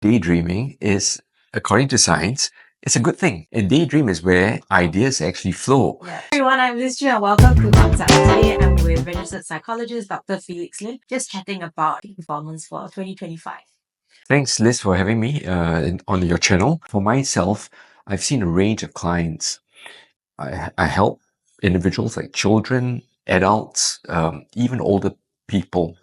Daydreaming is, according to science, it's a good thing. And daydream is where ideas actually flow. Yeah. Everyone, I'm Liz Ju and welcome to Untitled. Today I'm with registered psychologist Dr. Felix Lim, just chatting about peak performance for 2025. Thanks, Liz, for having me on your channel. For myself, I've seen a range of clients. I help individuals like children, adults, even older people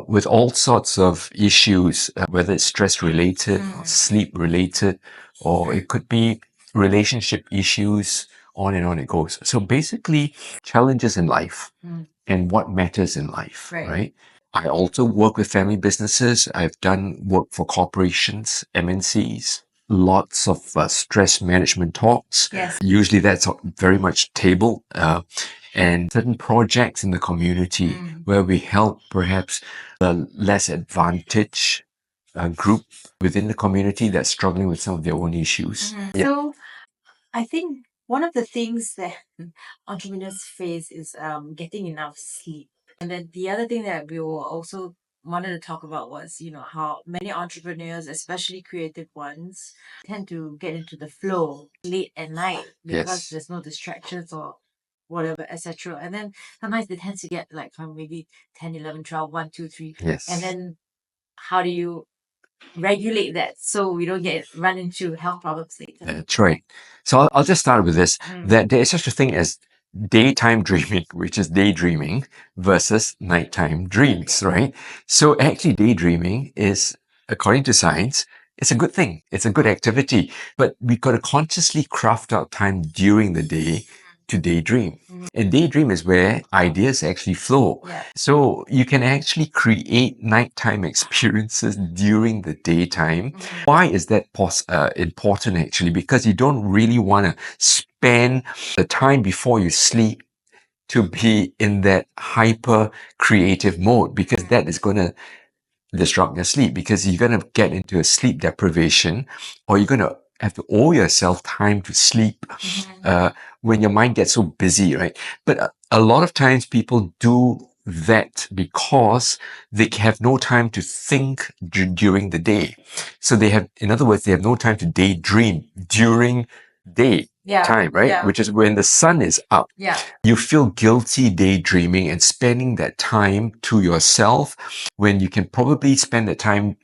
with all sorts of issues, whether it's stress related, or sleep related, or it could be relationship issues, on and on it goes. So basically, challenges in life and what matters in life, right? I also work with family businesses. I've done work for corporations, MNCs, lots of stress management talks. Yes. Usually that's very much table. And certain projects in the community where we help perhaps the less advantaged group within the community that's struggling with some of their own issues. Yeah. So I think one of the things that entrepreneurs face is getting enough sleep. And then the other thing that we will also wanted to talk about was, how many entrepreneurs, especially creative ones, tend to get into the flow late at night because Yes. there's no distractions or whatever, etc. And then sometimes they tend to get like from maybe 10, 11, 12, 1, 2, 3. Yes. And then how do you regulate that so we don't run into health problems later? That's right. So I'll just start with this, that there is such a thing as daytime dreaming, which is daydreaming, versus nighttime dreams, right? So actually daydreaming is, according to science, it's a good thing. It's a good activity, but we've got to consciously craft out time during the day to daydream. And daydream is where ideas actually flow. Yeah. So you can actually create nighttime experiences during the daytime. Why is that important actually? Because you don't really want to spend the time before you sleep to be in that hyper creative mode, because that is going to disrupt your sleep, because you're going to get into a sleep deprivation, or you're going to have to owe yourself time to sleep when your mind gets so busy, right? But a lot of times people do that because they have no time to think during the day. So they have, in other words, they have no time to daydream during day time, right? Yeah. Which is when the sun is up. Yeah. You feel guilty daydreaming and spending that time to yourself when you can probably spend the time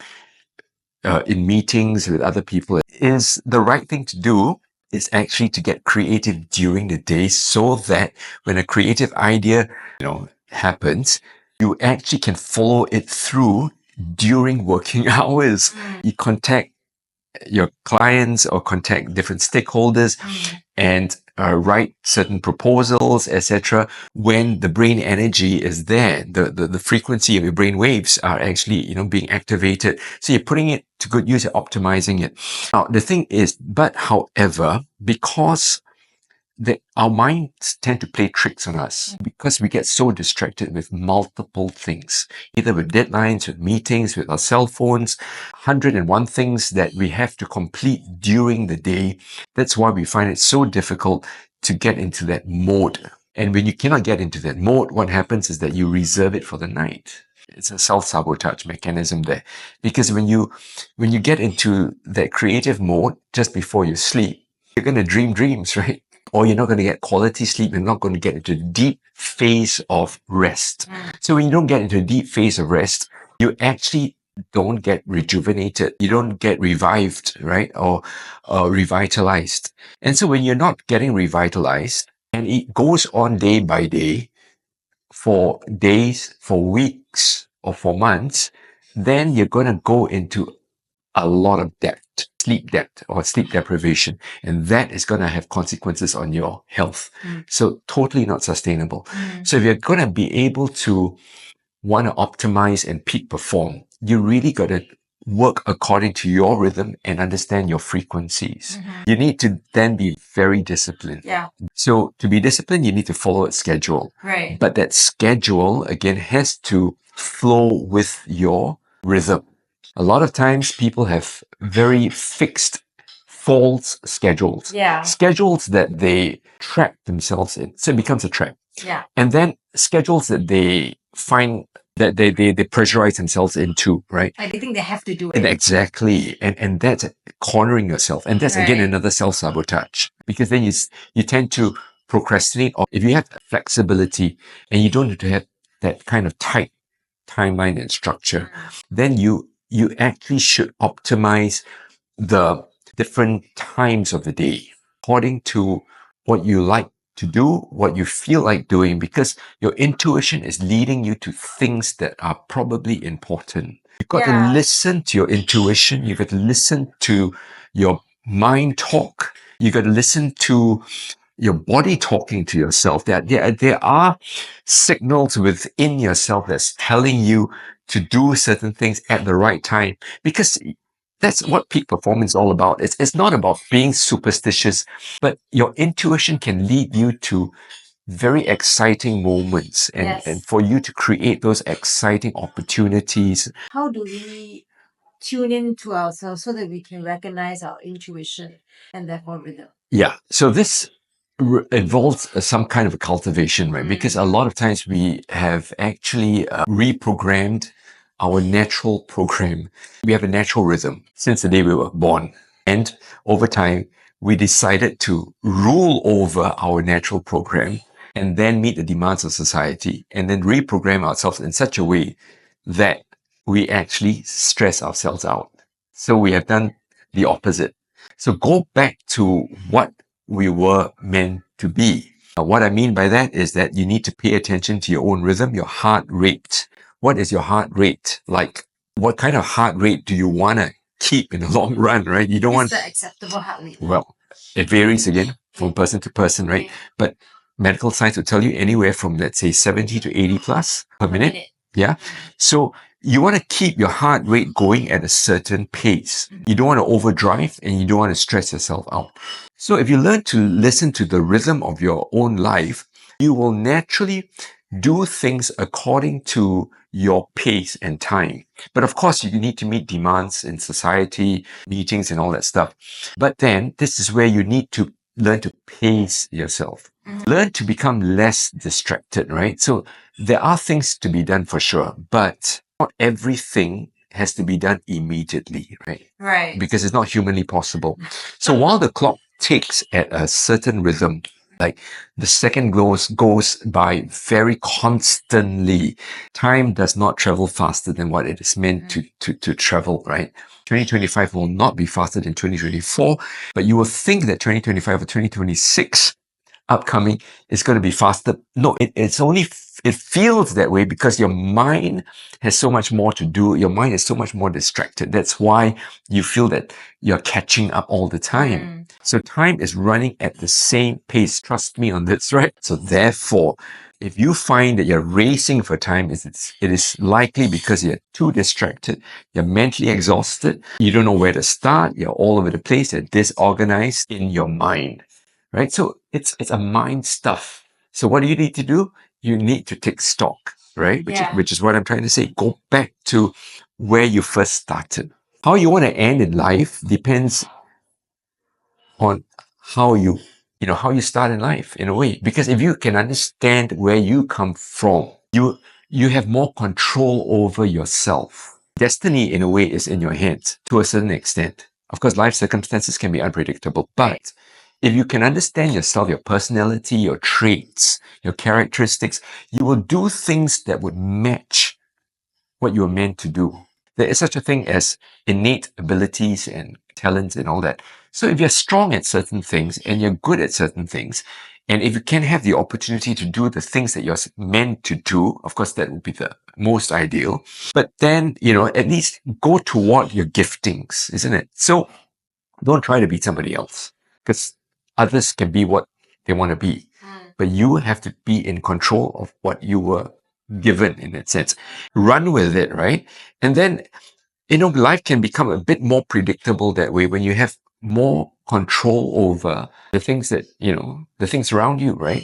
in meetings with other people. Is the right thing to do is actually to get creative during the day, so that when a creative idea, happens, you actually can follow it through during working hours. You contact your clients or contact different stakeholders and write certain proposals, etc. when the brain energy is there, the frequency of your brain waves are actually, being activated. So you're putting it to good use, you're optimizing it. Now, the thing is, but however, because our minds tend to play tricks on us, because we get so distracted with multiple things, either with deadlines, with meetings, with our cell phones, 101 things that we have to complete during the day. That's why we find it so difficult to get into that mode. And when you cannot get into that mode, what happens is that you reserve it for the night. It's a self-sabotage mechanism there. Because when you get into that creative mode just before you sleep, you're going to dream dreams, right? Or you're not going to get quality sleep. You're not going to get into a deep phase of rest. So when you don't get into a deep phase of rest, you actually don't get rejuvenated. You don't get revived, right? Or revitalized. And so when you're not getting revitalized, and it goes on day by day, for days, for weeks, or for months, then you're going to go into a lot of sleep debt or sleep deprivation, and that is going to have consequences on your health. So totally not sustainable. So if you're going to be able to want to optimize and peak perform, you really got to work according to your rhythm and understand your frequencies. You need to then be very disciplined. Yeah. So to be disciplined, you need to follow a schedule. Right. But that schedule, again, has to flow with your rhythm. A lot of times people have very fixed, false schedules. Yeah. Schedules that they trap themselves in. So it becomes a trap. Yeah. And then schedules that they find that they pressurize themselves into, right? Like they think they have to do And it. exactly. And that's cornering yourself. And that's again Right. another self-sabotage. Because then you tend to procrastinate. Or if you have flexibility and you don't have to have that kind of tight timeline and structure, then you actually should optimize the different times of the day according to what you like to do, what you feel like doing, because your intuition is leading you to things that are probably important. You've got to listen to your intuition. You've got to listen to your mind talk. You've got to listen to your body talking to yourself. There are signals within yourself that's telling you to do certain things at the right time, because that's what peak performance is all about. It's not about being superstitious, but your intuition can lead you to very exciting moments, and for you to create those exciting opportunities. How do we tune in to ourselves so that we can recognize our intuition and therefore rhythm? Yeah. So this involves some kind of a cultivation, right? Because a lot of times we have actually reprogrammed our natural program. We have a natural rhythm since the day we were born. And over time, we decided to rule over our natural program and then meet the demands of society and then reprogram ourselves in such a way that we actually stress ourselves out. So we have done the opposite. So go back to what we were meant to be. What I mean by that is that you need to pay attention to your own rhythm, your heart rate. What is your heart rate like? What kind of heart rate do you want to keep in the long run, right? You don't want the acceptable heart rate. Well, it varies again from person to person, right? But medical science will tell you anywhere from, let's say, 70 to 80 plus per minute. Yeah. So you want to keep your heart rate going at a certain pace. You don't want to overdrive and you don't want to stress yourself out. So if you learn to listen to the rhythm of your own life, you will naturally do things according to your pace and time. But of course, you need to meet demands in society, meetings and all that stuff. But then this is where you need to learn to pace yourself. Learn to become less distracted, right? So there are things to be done for sure, but not everything has to be done immediately, right? Right. Because it's not humanly possible. So while the clock ticks at a certain rhythm, like the second goes by very constantly. Time does not travel faster than what it is meant to travel, right? 2025 will not be faster than 2024, but you will think that 2025 or 2026 upcoming is going to be faster. No, it feels that way because your mind has so much more to do. Your mind is so much more distracted. That's why you feel that you're catching up all the time. So time is running at the same pace. Trust me on this, right? So therefore, if you find that you're racing for time, it is likely because you're too distracted, you're mentally exhausted, you don't know where to start, you're all over the place, you're disorganized in your mind. Right? So it's a mind stuff. So what do you need to do? You need to take stock, right? Which is what I'm trying to say. Go back to where you first started. How you want to end in life depends on how you start in life in a way. Because if you can understand where you come from, you have more control over yourself. Destiny in a way is in your hands to a certain extent. Of course, life circumstances can be unpredictable, but if you can understand yourself, your personality, your traits, your characteristics, you will do things that would match what you are meant to do. There is such a thing as innate abilities and talents and all that. So if you're strong at certain things and you're good at certain things, and if you can have the opportunity to do the things that you're meant to do, of course, that would be the most ideal. But then, at least go toward your giftings, isn't it? So don't try to be somebody else, because others can be what they want to be. But you have to be in control of what you were given in that sense. Run with it, right? And then, life can become a bit more predictable that way when you have more control over the things that, the things around you, right?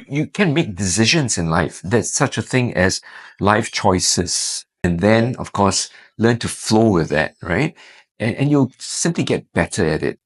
You can make decisions in life. There's such a thing as life choices. And then, of course, learn to flow with that, right? And you'll simply get better at it.